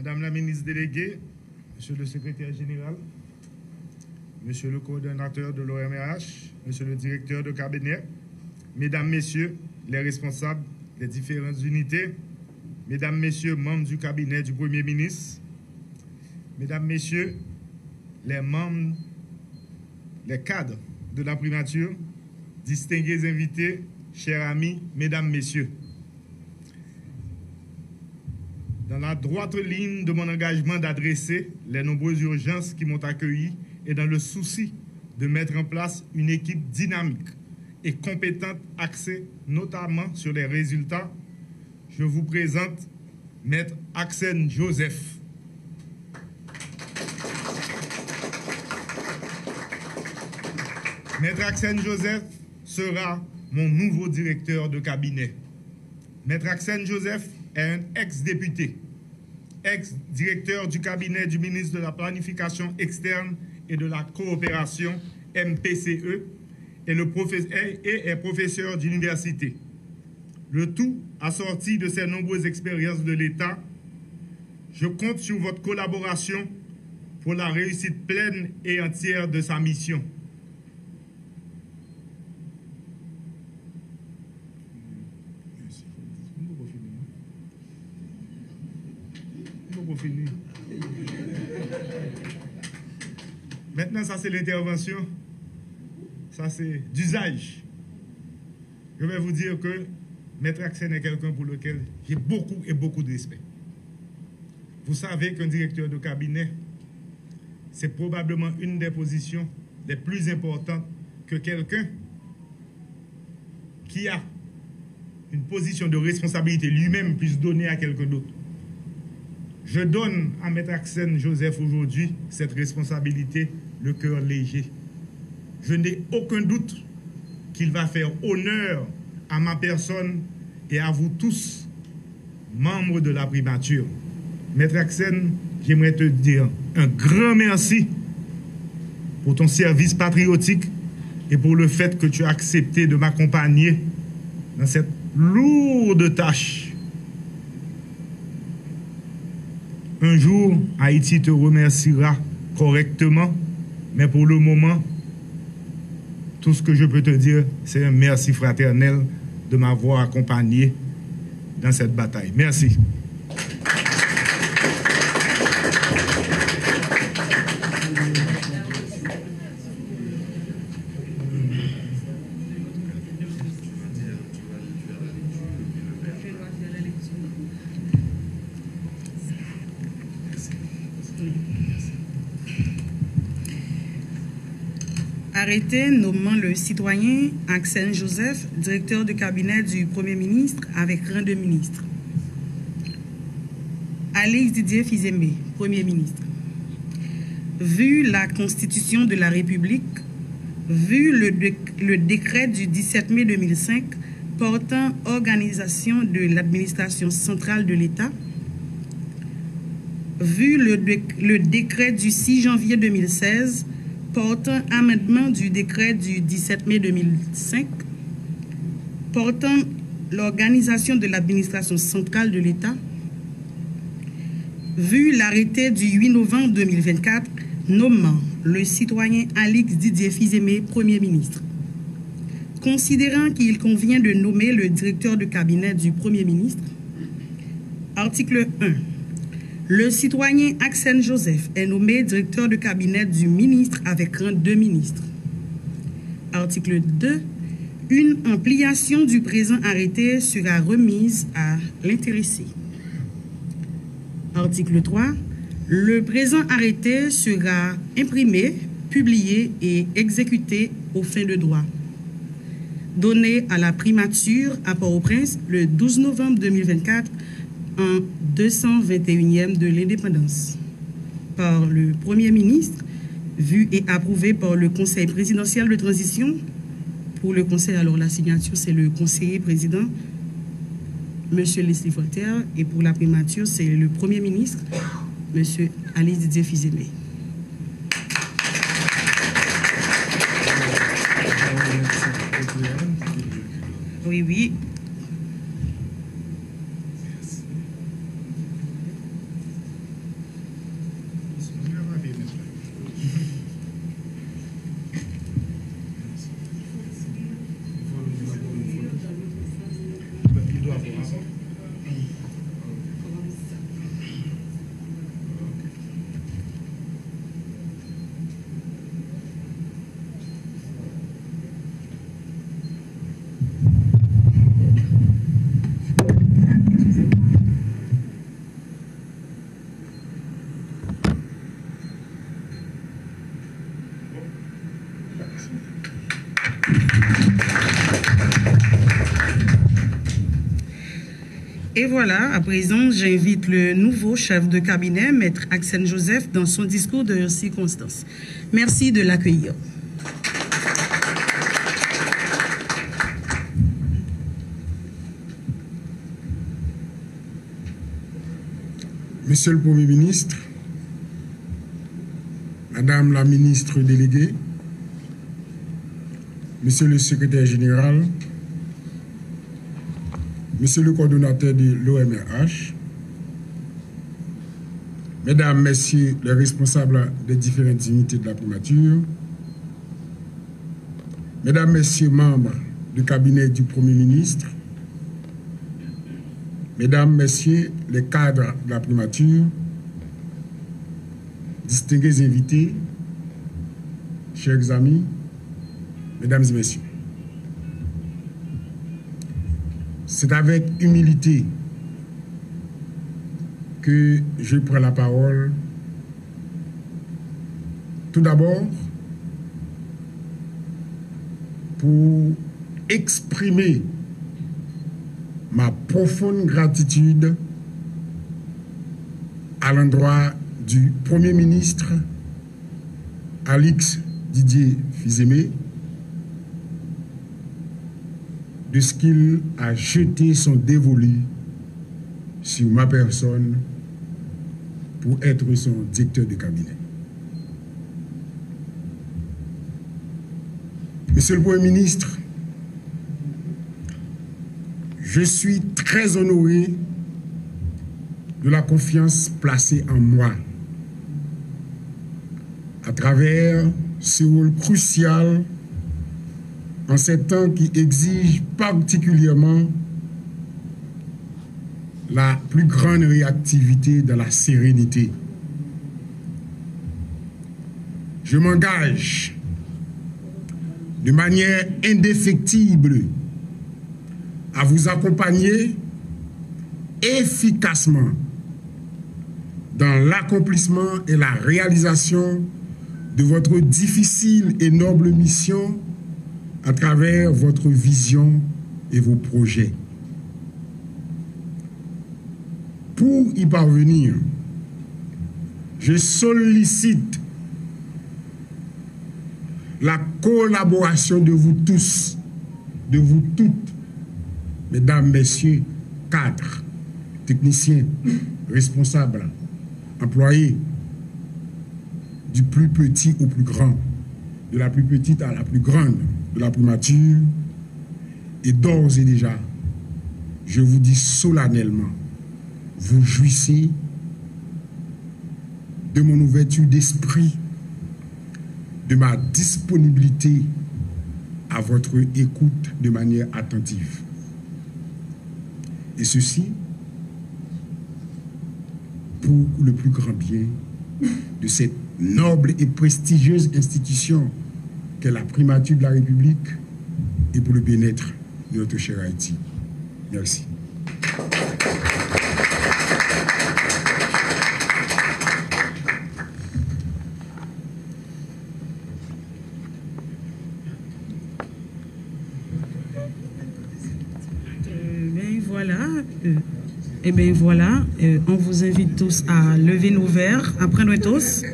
Madame la ministre déléguée, Monsieur le secrétaire général, Monsieur le coordonnateur de l'OMRH, Monsieur le directeur de cabinet, Mesdames, Messieurs, les responsables des différentes unités, Mesdames, Messieurs, membres du cabinet du Premier ministre, Mesdames, Messieurs, les membres, les cadres de la primature, distingués invités, chers amis, Mesdames, Messieurs. Dans la droite ligne de mon engagement d'adresser les nombreuses urgences qui m'ont accueilli et dans le souci de mettre en place une équipe dynamique et compétente axée notamment sur les résultats, je vous présente Maître Axène Joseph. Maître Axène Joseph sera mon nouveau directeur de cabinet. Maître Axène Joseph est un ex-député, ex-directeur du cabinet du ministre de la Planification externe et de la coopération, MPCE, et est professeur d'université. Le tout assorti de ses nombreuses expériences de l'État. Je compte sur votre collaboration pour la réussite pleine et entière de sa mission. Maintenant, ça c'est l'intervention, ça c'est d'usage. Je vais vous dire que Maître Axène est quelqu'un pour lequel j'ai beaucoup de respect. Vous savez qu'un directeur de cabinet, c'est probablement une des positions les plus importantes que quelqu'un qui a une position de responsabilité lui-même puisse donner à quelqu'un d'autre. Je donne à Maître Axène Joseph aujourd'hui cette responsabilité, le cœur léger. Je n'ai aucun doute qu'il va faire honneur à ma personne et à vous tous, membres de la primature. Maître Axène, j'aimerais te dire un grand merci pour ton service patriotique et pour le fait que tu as accepté de m'accompagner dans cette lourde tâche. Un jour, Haïti te remerciera correctement, mais pour le moment, tout ce que je peux te dire, c'est un merci fraternel de m'avoir accompagné dans cette bataille. Merci. Arrêté nommant le citoyen Axène Joseph, directeur de cabinet du Premier ministre avec rang de ministre. Alix Didier Fils-Aimé, Premier ministre. Vu la Constitution de la République, vu le décret du 17 mai 2005 portant organisation de l'administration centrale de l'État, vu le décret du 6 janvier 2016 portant amendement du décret du 17 mai 2005, portant l'organisation de l'administration centrale de l'État, vu l'arrêté du 8 novembre 2024 nommant le citoyen Alix Didier Fils-Aimé Premier ministre, considérant qu'il convient de nommer le directeur de cabinet du Premier ministre, article 1. Le citoyen Axène Joseph est nommé directeur de cabinet du ministre avec rang de ministre. Article 2. Une ampliation du présent arrêté sera remise à l'intéressé. Article 3. Le présent arrêté sera imprimé, publié et exécuté aux fins de droit. Donné à la primature à Port-au-Prince le 12 novembre 2024 en 221e de l'indépendance par le Premier ministre, vu et approuvé par le Conseil présidentiel de transition. Pour le Conseil, alors la signature, c'est le conseiller président, M. Leslie Voltaire, et pour la primature, c'est le Premier ministre, M. Alix Didier Fils-Aimé. Oui. Et voilà, à présent, j'invite le nouveau chef de cabinet, Maître Axel Joseph, dans son discours de circonstance. Merci de l'accueillir. Monsieur le Premier ministre, Madame la ministre déléguée, Monsieur le secrétaire général, Monsieur le coordonnateur de l'OMRH, Mesdames, Messieurs les responsables des différentes unités de la primature, Mesdames, Messieurs membres du cabinet du Premier ministre, Mesdames, Messieurs les cadres de la primature, distingués invités, chers amis, Mesdames et Messieurs, c'est avec humilité que je prends la parole. Tout d'abord, pour exprimer ma profonde gratitude à l'endroit du Premier ministre Alix Didier Fils-Aimé de ce qu'il a jeté son dévolu sur ma personne pour être son directeur de cabinet. Monsieur le Premier ministre, je suis très honoré de la confiance placée en moi à travers ce rôle crucial en ces temps qui exigent particulièrement la plus grande réactivité dans la sérénité. Je m'engage de manière indéfectible à vous accompagner efficacement dans l'accomplissement et la réalisation de votre difficile et noble mission à travers votre vision et vos projets. Pour y parvenir, je sollicite la collaboration de vous tous, de vous toutes, Mesdames, Messieurs, cadres, techniciens, responsables, employés, du plus petit au plus grand, de la plus petite à la plus grande de la primature. Et d'ores et déjà, je vous dis solennellement, vous jouissez de mon ouverture d'esprit, de ma disponibilité à votre écoute de manière attentive. Et ceci pour le plus grand bien de cette noble et prestigieuse institution qu'est la primature de la République et pour le bien-être de notre cher Haïti. Merci. Et bien voilà, on vous invite tous à lever nos verres, à prendre un toast.